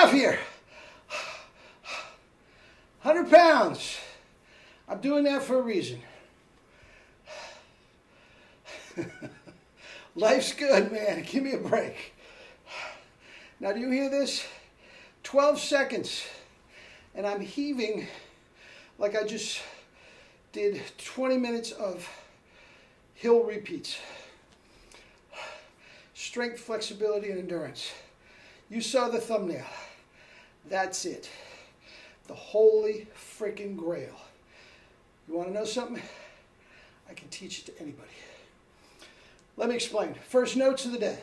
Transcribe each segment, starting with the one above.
off here. 100 pounds. I'm doing that for a reason. Life's good, man. Give me a break. Now, do you hear this? 12 seconds. And I'm heaving like I just did 20 minutes of hill repeats. Strength, flexibility, and endurance. You saw the thumbnail. That's it. The holy freaking grail. You want to know something? I can teach it to anybody. Let me explain. First notes of the day.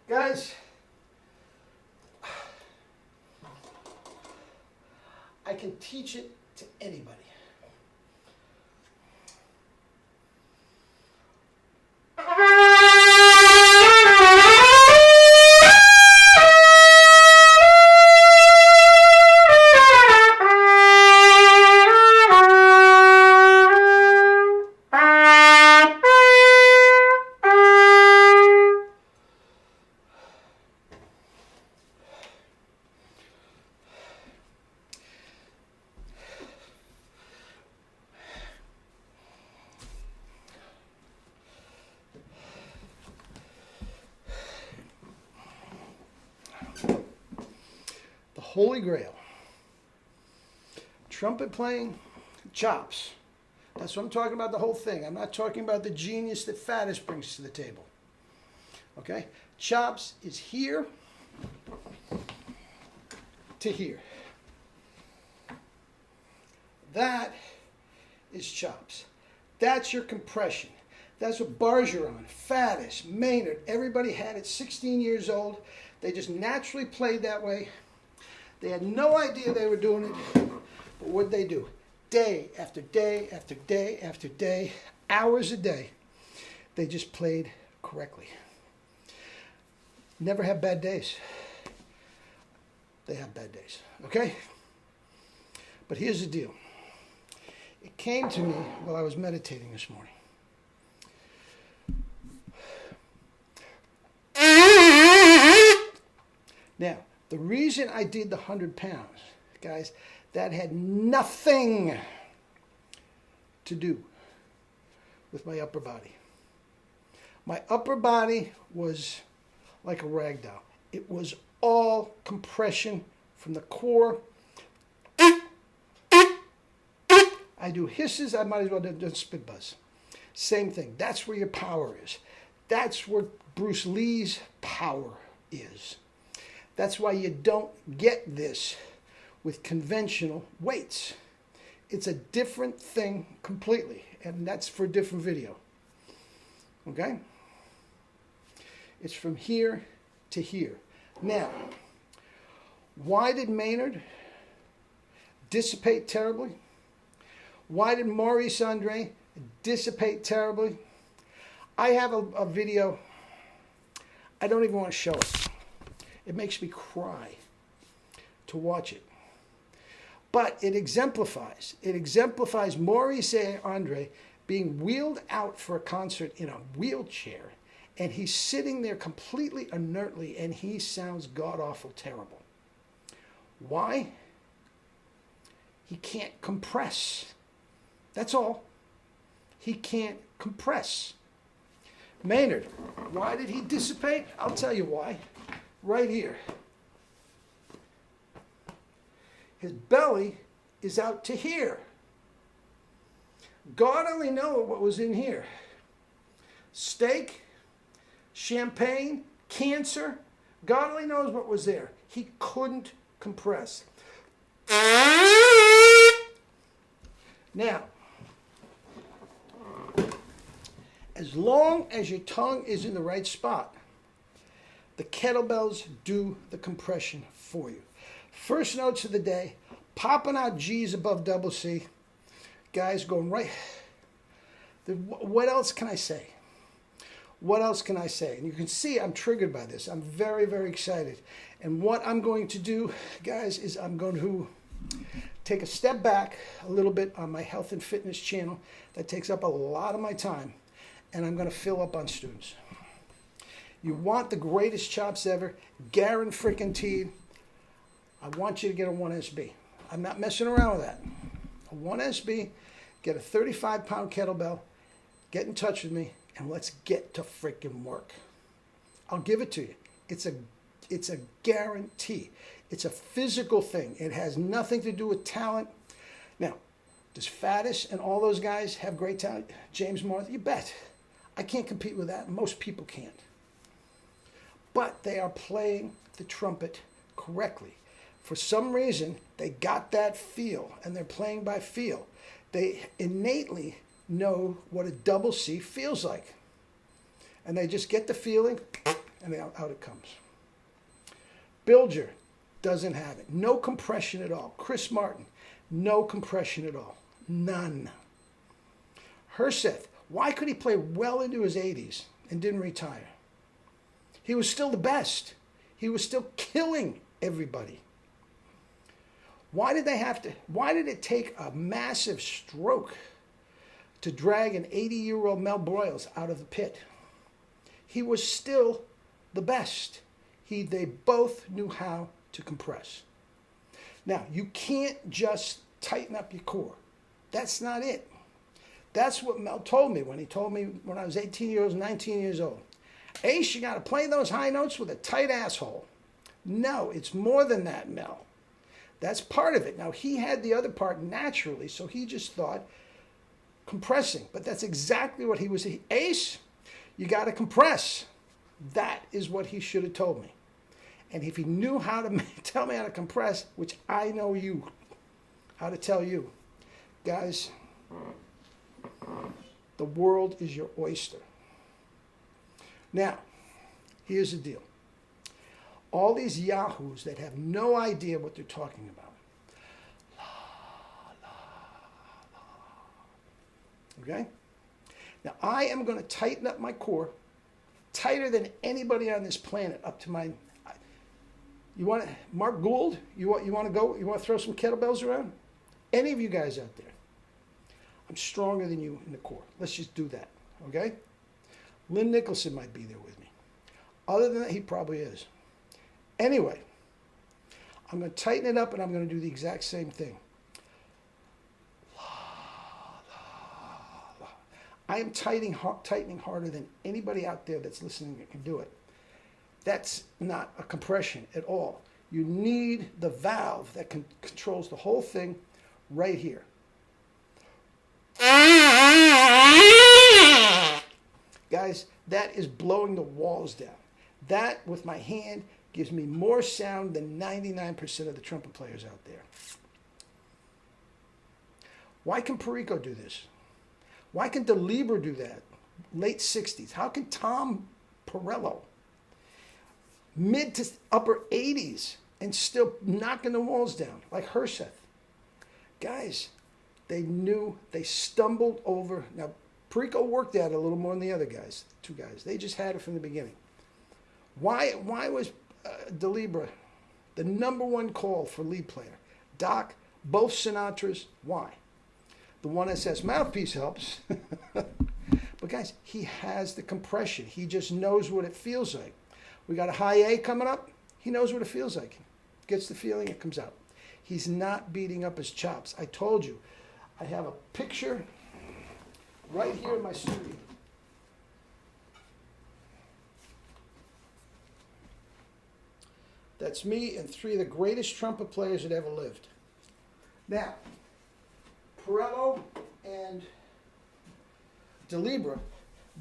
Guys, I can teach it to anybody. Holy grail. Trumpet playing, chops. That's what I'm talking about, the whole thing. I'm not talking about the genius that Faddis brings to the table. Okay? Chops is here to here. That is chops. That's your compression. That's what Bergeron, Faddis, Maynard, everybody had at 16 years old. They just naturally played that way. They had no idea they were doing it, but what'd they do? Day after day after day after day, hours a day, they just played correctly. Never have bad days. They have bad days, okay? But here's the deal. It came to me while I was meditating this morning. Now, the reason I did the 100 pounds, guys, that had nothing to do with my upper body. My upper body was like a rag doll. It was all compression from the core. I do hisses, I might as well do spit buzz. Same thing. That's where your power is. That's where Bruce Lee's power is. That's why you don't get this with conventional weights. It's a different thing completely, and that's for a different video. Okay? It's from here to here. Now, why did Maynard dissipate terribly? Why did Maurice Andre dissipate terribly? I have a video. I don't even want to show it. It makes me cry to watch it. But it exemplifies. It exemplifies Maurice Andre being wheeled out for a concert in a wheelchair, and he's sitting there completely inertly, and he sounds god-awful terrible. Why? He can't compress. That's all. He can't compress. Maynard, why did he dissipate? I'll tell you why. Right here. His belly is out to here. God only knows what was in here. Steak, champagne, cancer. God only knows what was there. He couldn't compress. Now, as long as your tongue is in the right spot, the kettlebells do the compression for you. First notes of the day, popping out G's above double C, Guys, going right. What else can I say? What else can I say? And you can see I'm triggered by this. I'm very, very excited. And what I'm going to do, guys, is I'm going to take a step back a little bit on my health and fitness channel that takes up a lot of my time, and I'm going to fill up on students. You want the greatest chops ever, guaranteed. I want you to get a 1SB. I'm not messing around with that. A 1SB, get a 35-pound kettlebell, get in touch with me, and let's get to freaking work. I'll give it to you. It's a guarantee. It's a physical thing. It has nothing to do with talent. Now, does Faddis and all those guys have great talent? James Martha, you bet. I can't compete with that. Most people can't. But they are playing the trumpet correctly. For some reason, they got that feel, and they're playing by feel. They innately know what a double C feels like. And they just get the feeling, and out it comes. Bilger doesn't have it. No compression at all. Chris Martin, no compression at all. None. Herseth, why could he play well into his 80s and didn't retire? He was still the best. He was still killing everybody. Why did it take a massive stroke to drag an 80-year-old Mel Broyles out of the pit? He was still the best. They both knew how to compress. Now, you can't just tighten up your core. That's not it. That's what Mel told me when I was 18 years old, 19 years old. Ace, you got to play those high notes with a tight asshole. No, it's more than that, Mel. That's part of it. Now, he had the other part naturally, so he just thought compressing. But that's exactly what he was. Ace, you got to compress. That is what he should have told me. And if he knew how to tell me how to compress, which I know how to tell you, guys, the world is your oyster. Now, here's the deal. All these yahoos that have no idea what they're talking about. Okay? Now, I am going to tighten up my core tighter than anybody on this planet up to my... You want to, Mark Gould? You want to go? You want to throw some kettlebells around? Any of you guys out there? I'm stronger than you in the core. Let's just do that, okay? Lynn Nicholson might be there with me. Other than that, he probably is. Anyway, I'm going to tighten it up, and I'm going to do the exact same thing. I am tightening harder than anybody out there that's listening that can do it. That's not a compression at all. You need the valve that controls the whole thing right here. Guys, that is blowing the walls down. That, with my hand, gives me more sound than 99% of the trumpet players out there. Why can Perico do this? Why can DeLieber do that? Late 60s. How can Tom Perello, mid to upper 80s, and still knocking the walls down like Herseth? Guys, they knew, they stumbled over. Now, Perico worked at it a little more than the other guys, two guys. They just had it from the beginning. Why was DeLieber the #1 call for lead player? Doc, both Sinatras. Why? The 1SS mouthpiece helps. But guys, he has the compression. He just knows what it feels like. We got a high A coming up. He knows what it feels like. Gets the feeling, it comes out. He's not beating up his chops. I told you. I have a picture right here in my studio. That's me and 3 of the greatest trumpet players that ever lived. Now, Perello and DeLieber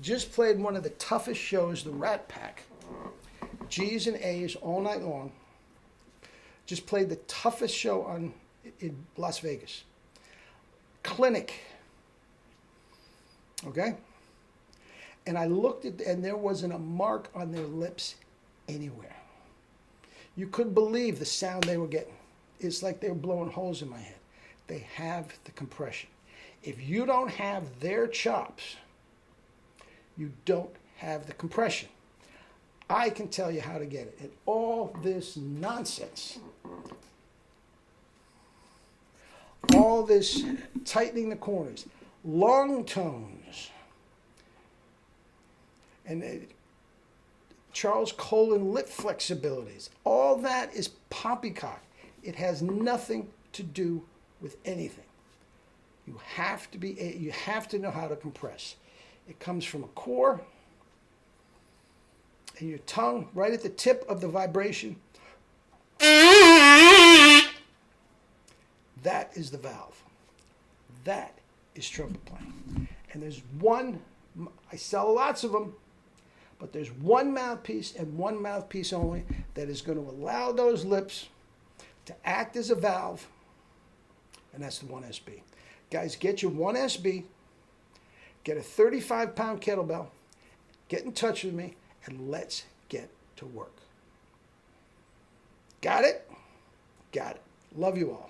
just played one of the toughest shows, the Rat Pack. G's and A's all night long. Just played the toughest show in Las Vegas. Clinic. Okay? And I looked at, and there wasn't a mark on their lips anywhere. You couldn't believe the sound they were getting. It's like they were blowing holes in my head. They have the compression. If you don't have their chops, you don't have the compression. I can tell you how to get it. And all this nonsense, all this tightening the corners, long tones, and Charles Colin lip flexibilities, all that is poppycock. It has nothing to do with anything. You have to know how to compress. It comes from a core and your tongue right at the tip of the vibration. That is the valve. That is trumpet playing. And there's one, I sell lots of them, but there's one mouthpiece and one mouthpiece only that is going to allow those lips to act as a valve, and that's the 1SB. Guys, get your 1SB, get a 35-pound kettlebell, get in touch with me, and let's get to work. Got it? Got it. Love you all.